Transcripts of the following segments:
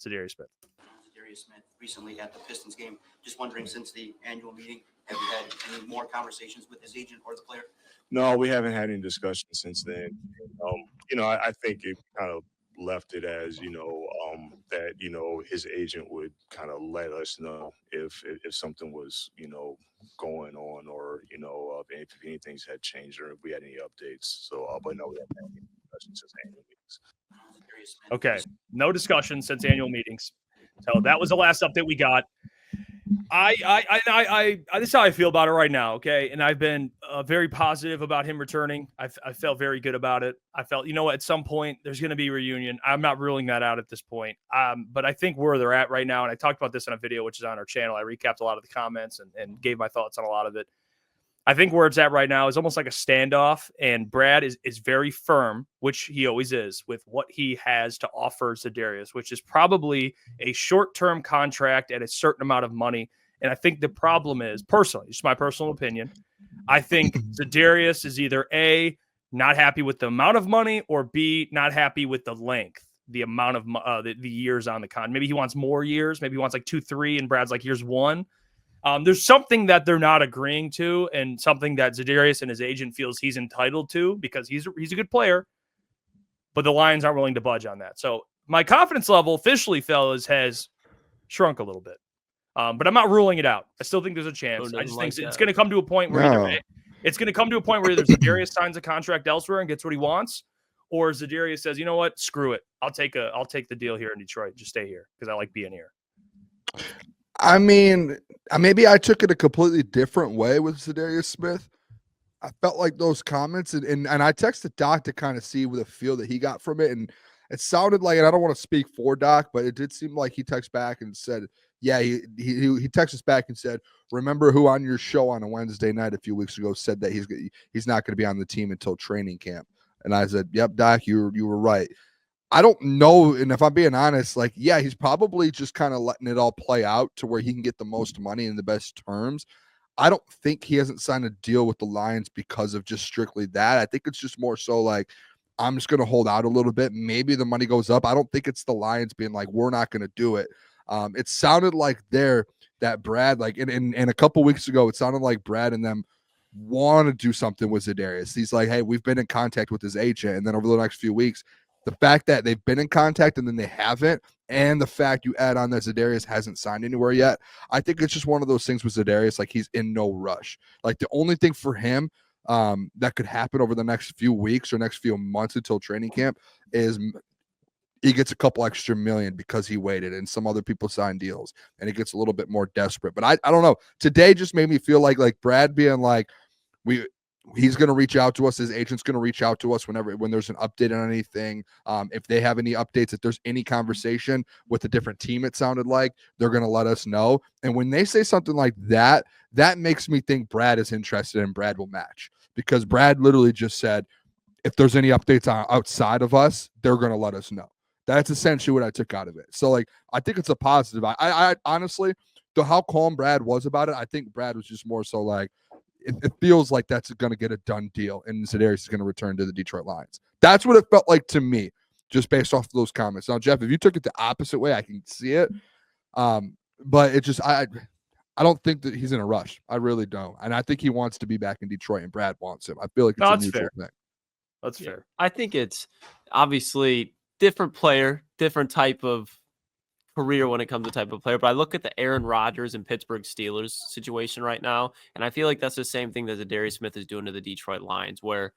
Za'Darius Smith. Za'Darius Smith recently at the Pistons game. Just wondering, since the annual meeting, have you had any more conversations with his agent or the player? No, we haven't had any discussions since then. I think it kind of left it as, that, his agent would kind of let us know if something was, going on, or, if anything had changed or if we had any updates. So, but no, we haven't had any discussions since annual meetings. Okay, no discussion since annual meetings. So that was the last update we got. This is how I feel about it right now. Okay, and I've been very positive about him returning. I felt very good about it. I felt, at some point there's going to be a reunion. I'm not ruling that out at this point. But I think where they're at right now, and I talked about this in a video which is on our channel. I recapped a lot of the comments and gave my thoughts on a lot of it. I think where it's at right now is almost like a standoff, and Brad is very firm, which he always is, with what he has to offer Za'Darius, which is probably a short-term contract at a certain amount of money. And I think the problem is, personally, just my personal opinion, I think Za'Darius is either A, not happy with the amount of money, or B, not happy with the length, the amount of the years on the con. Maybe he wants more years. Maybe he wants like 2, 3, and Brad's like, here's 1. There's something that they're not agreeing to, and something that Za'Darius and his agent feels he's entitled to because he's a good player, but the Lions aren't willing to budge on that. So my confidence level officially, fellas, has shrunk a little bit, but I'm not ruling it out. I still think there's a chance. I just think it's going to come to a point where it's going to come to a point where either Za'Darius signs a contract elsewhere and gets what he wants, or Za'Darius says, you know what, screw it. I'll take the deal here in Detroit. Just stay here because I like being here. I mean, maybe I took it a completely different way with Za'Darius Smith. I felt like those comments, and I texted Doc to kind of see the feel that he got from it, and it sounded like, and I don't want to speak for Doc, but it did seem like he texted back and said, yeah, he texted us back and said, remember who on your show on a Wednesday night a few weeks ago said that he's not going to be on the team until training camp? And I said, yep, Doc, you were right. I don't know, and if I'm being honest, like, yeah, he's probably just kind of letting it all play out to where he can get the most money in the best terms. I don't think he hasn't signed a deal with the Lions because of just strictly that. I think it's just more so like, I'm just going to hold out a little bit. Maybe the money goes up. I don't think it's the Lions being like, we're not going to do it. It sounded like that Brad, like, and a couple weeks ago, it sounded like Brad and them want to do something with Za'Darius. He's like, hey, we've been in contact with his agent. And then over the next few weeks, the fact that they've been in contact and then they haven't, and the fact you add on that Za'Darius hasn't signed anywhere yet, I think it's just one of those things with Za'Darius, like he's in no rush. Like the only thing for him that could happen over the next few weeks or next few months until training camp is he gets a couple extra million because he waited and some other people signed deals and he gets a little bit more desperate. But I don't know. Today just made me feel like Brad being like, he's going to reach out to us. His agent's going to reach out to us when there's an update on anything. If they have any updates, if there's any conversation with a different team, it sounded like they're going to let us know. And when they say something like that, that makes me think Brad is interested and Brad will match, because Brad literally just said, if there's any updates outside of us, they're going to let us know. That's essentially what I took out of it. So I think it's a positive. I honestly, how calm Brad was about it, I think Brad was just more so like, it feels like that's going to get a done deal, and Za'Darius is going to return to the Detroit Lions. That's what it felt like to me, just based off of those comments. Now, Jeff, if you took it the opposite way, I can see it. But it just, I don't think that he's in a rush. I really don't. And I think he wants to be back in Detroit, and Brad wants him. I feel like it's a mutual thing. That's fair. I think it's obviously different player, different type of career when it comes to type of player. But I look at the Aaron Rodgers and Pittsburgh Steelers situation right now, and I feel like that's the same thing that Za'Darius Smith is doing to the Detroit Lions, where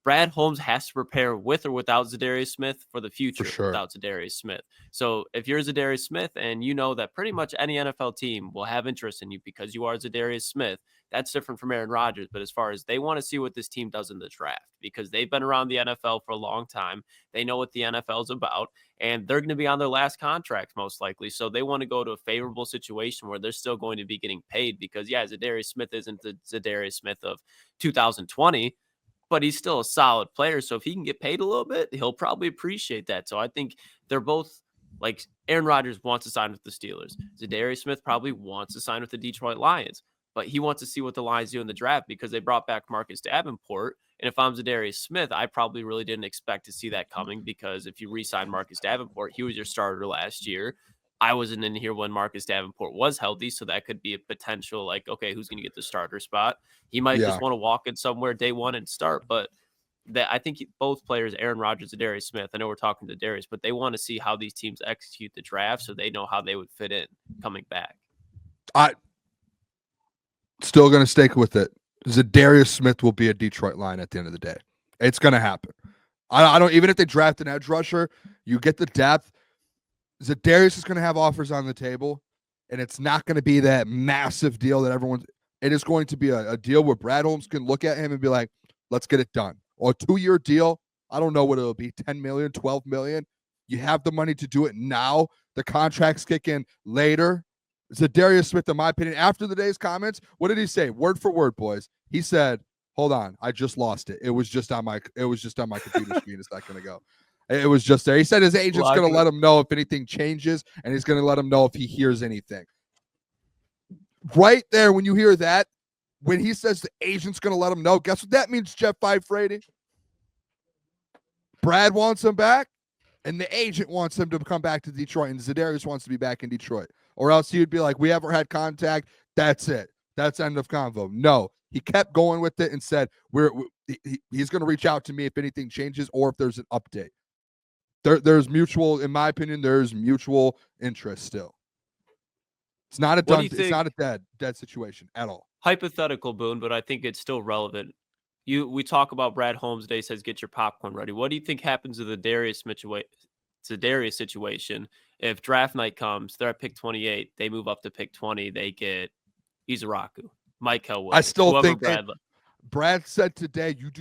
Brad Holmes has to prepare with or without Za'Darius Smith for the future without Za'Darius Smith. So if you're Za'Darius Smith and you know that pretty much any NFL team will have interest in you because you are Za'Darius Smith, that's different from Aaron Rodgers. But as far as they want to see what this team does in the draft, because they've been around the NFL for a long time, they know what the NFL is about, and they're going to be on their last contract most likely. So they want to go to a favorable situation where they're still going to be getting paid, because Za'Darius Smith isn't the Za'Darius Smith of 2020, but he's still a solid player. So if he can get paid a little bit, he'll probably appreciate that. So I think they're both, like, Aaron Rodgers wants to sign with the Steelers. Za'Darius Smith probably wants to sign with the Detroit Lions, but he wants to see what the Lions do in the draft, because they brought back Marcus Davenport, And if I'm Za'Darius Smith, I probably really didn't expect to see that coming, because if you re-sign Marcus Davenport, he was your starter last year. I wasn't in here when Marcus Davenport was healthy, so that could be a potential, like, okay, who's going to get the starter spot? He might Yeah. just want to walk in somewhere day one and start, but that I think both players, Aaron Rodgers and Za'Darius Smith, I know we're talking to Darius, but they want to see how these teams execute the draft so they know how they would fit in coming back. I still going to stick with it. Za'Darius Smith will be a Detroit Lion at the end of the day. It's going to happen. I don't, even if they draft an edge rusher, you get the depth. Za'Darius is going to have offers on the table, and it's not going to be that massive deal that everyone's. It is going to be a deal where Brad Holmes can look at him and be like, let's get it done. Or a 2-year deal. I don't know what it'll be, 10 million, 12 million. You have the money to do it now. The contracts kick in later. Za'Darius Smith, in my opinion, after the day's comments, what did he say? Word for word, boys. He said, hold on, I just lost it. It was just on my computer screen a second ago. It was just there. He said his agent's going to let him know if anything changes, and he's going to let him know if he hears anything. Right there, when you hear that, when he says the agent's going to let him know, guess what that means, Jeff Iafrate? Brad wants him back, and the agent wants him to come back to Detroit, and Za'Darius wants to be back in Detroit. Or else he would be like, we haven't had contact. That's it. That's end of convo. No, he kept going with it and said, he's going to reach out to me if anything changes or if there's an update. There's mutual, in my opinion, there's mutual interest still. It's not a done. It's not a dead situation at all. Hypothetical, Boone, but I think it's still relevant. We talk about Brad Holmes today, says get your popcorn ready. What do you think happens to the Za'Darius situation if draft night comes? They're at pick 28. They move up to pick 20. They get Izaraku, Mike Elwood. I still think Brad said today, you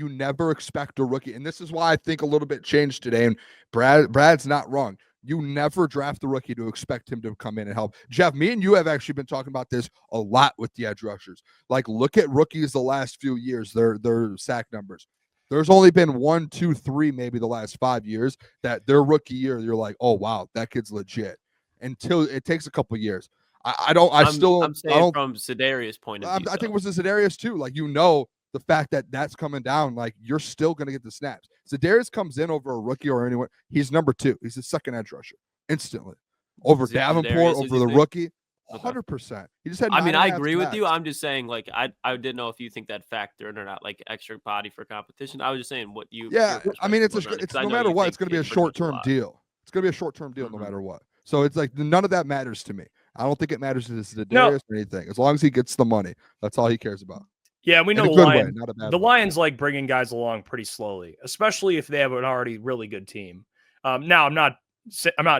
never expect a rookie. And this is why I think a little bit changed today. And Brad's not wrong. You never draft the rookie to expect him to come in and help. Jeff, me and you have actually been talking about this a lot with the edge rushers. Like, look at rookies the last few years, their sack numbers. There's only been 1, 2, 3, maybe the last 5 years that their rookie year, you're like, oh, wow, that kid's legit. Until it takes a couple years. I'm saying from Za'Darius' point of view. I think it was the Za'Darius too. Like, the fact that that's coming down, like, you're still going to get the snaps. Za'Darius comes in over a rookie or anyone. He's number 2. He's the second edge rusher instantly over Davenport, over the rookie. 100%. He just had. I agree with you. I'm just saying, like, I didn't know if you think that factored or not, like extra body for competition. I was just saying what you. Yeah, I mean, it's no matter what, it's going to be a short-term deal. It's going to be a short-term deal no matter what. So it's like none of that matters to me. I don't think it matters to Za'Darius or anything. As long as he gets the money, that's all he cares about. Yeah, we know the Lions like bringing guys along pretty slowly, especially if they have an already really good team. Now, I'm not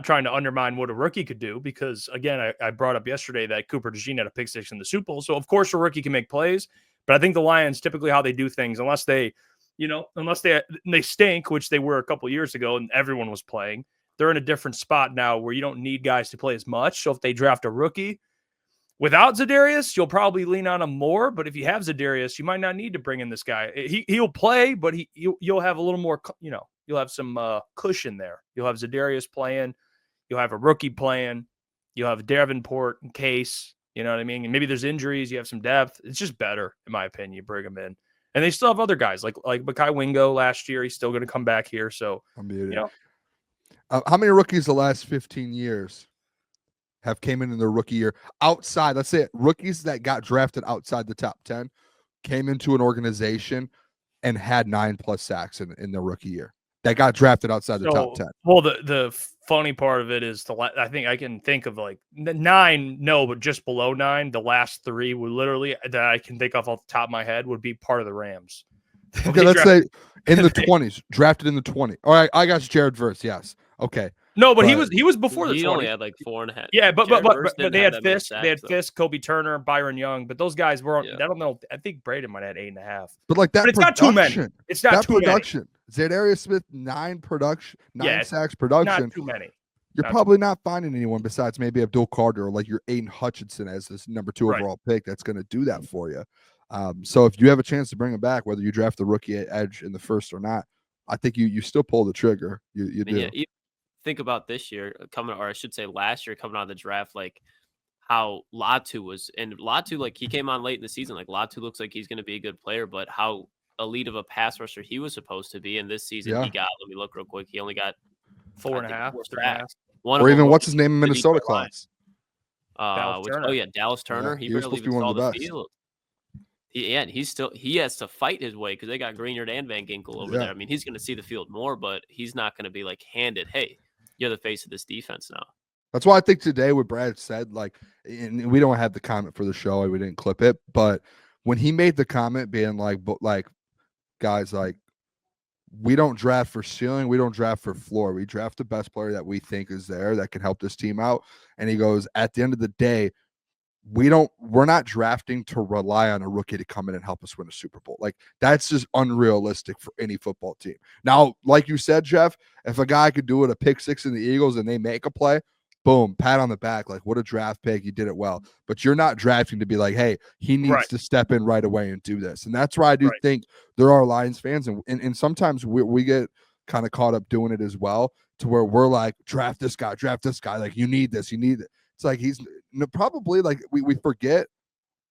trying to undermine what a rookie could do because, again, I brought up yesterday that Cooper DeJean had a pick 6 in the Super Bowl. So, of course, a rookie can make plays. But I think the Lions, typically how they do things, unless they stink, which they were a couple years ago and everyone was playing, they're in a different spot now where you don't need guys to play as much. So if they draft a rookie, without Za'Darius, you'll probably lean on him more. But if you have Za'Darius, you might not need to bring in this guy. He'll play, but you'll have a little more, you'll have some cushion there. You'll have Za'Darius playing. You'll have a rookie playing. You'll have Davenport in case, you know what I mean? And maybe there's injuries. You have some depth. It's just better, in my opinion, you bring them in. And they still have other guys like Mekhi Wingo last year. He's still going to come back here. So, how many rookies the last 15 years have came in their rookie year outside? Let's say rookies that got drafted outside the top 10 came into an organization and had 9+ sacks in their rookie year. That got drafted outside the top 10. Well, the funny part of it is I think I can think of like 9, but just below 9. The last 3 would literally that I can think of off the top of my head would be part of the Rams. Okay, let's say in the 20s, drafted in the 20s. All right, I got Jared Verse. Yes. Okay. No, but he was before the 20s. He only had like 4.5. Yeah, but they had Fisk, Kobe Turner, Byron Young, but those guys weren't. I don't know. I think Braden might have had 8.5. But like that, but it's not too many. It's not too production. Za'Darius Smith 9 sacks production. Not too many. You're probably not finding anyone besides maybe Abdul Carter or like your Aiden Hutchinson as this number 2 overall pick that's going to do that for you. So if you have a chance to bring him back, whether you draft the rookie edge in the first or not, I think you still pull the trigger. You do. Yeah, think about this year last year coming out of the draft, like how Latu was, and Latu, like he came on late in the season. Like Latu looks like he's going to be a good player, but how elite of a pass rusher he was supposed to be. And this season Yeah. he got, let me look real quick. He only got 4.5, 3.5. one Or of even them what's was his name in the Minnesota, Detroit Lions. Dallas Turner. Oh yeah, Dallas Turner. he He was barely supposed to be even one saw of the the best. field. He has to fight his way because they got Greenard and Van Ginkel over there. I mean, he's going to see the field more, but he's not going to be like handed, hey, you're the face of this defense now. That's why I think today what Brad said, like, and we don't have the comment for the show, we didn't clip it, but when he made the comment being like, guys, like, we don't draft for ceiling, we don't draft for floor. We draft the best player that we think is there that can help this team out. And he goes, at the end of the day, we're not drafting to rely on a rookie to come in and help us win a Super Bowl. Like, that's just unrealistic for any football team. Now, like you said, Jeff, if a guy could do it, a pick six in the Eagles, and they make a play, boom, pat on the back, like, what a draft pick, you did it well. But you're not drafting to be like, hey, he needs to step in right away and do this. And that's why I do think there are Lions fans, and sometimes we get kind of caught up doing it as well, to where we're like, draft this guy, like, you need this, you need it. It's like he's probably like we forget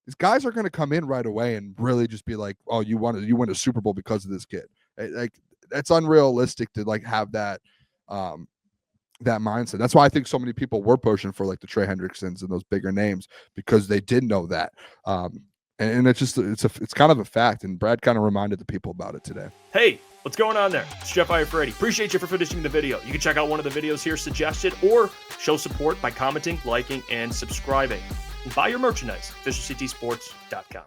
these guys are going to come in right away and really just be like, oh, you win a Super Bowl because of this kid. Like, that's unrealistic to like have that that mindset. That's why I think so many people were pushing for like the Trey Hendricksons and those bigger names, because they did know that. And it's just it's kind of a fact. And Brad kind of reminded the people about it today. Hey, what's going on there? It's Jeff Iafrate. Appreciate you for finishing the video. You can check out one of the videos here suggested, or show support by commenting, liking, and subscribing. And buy your merchandise, FisherCTSports.com.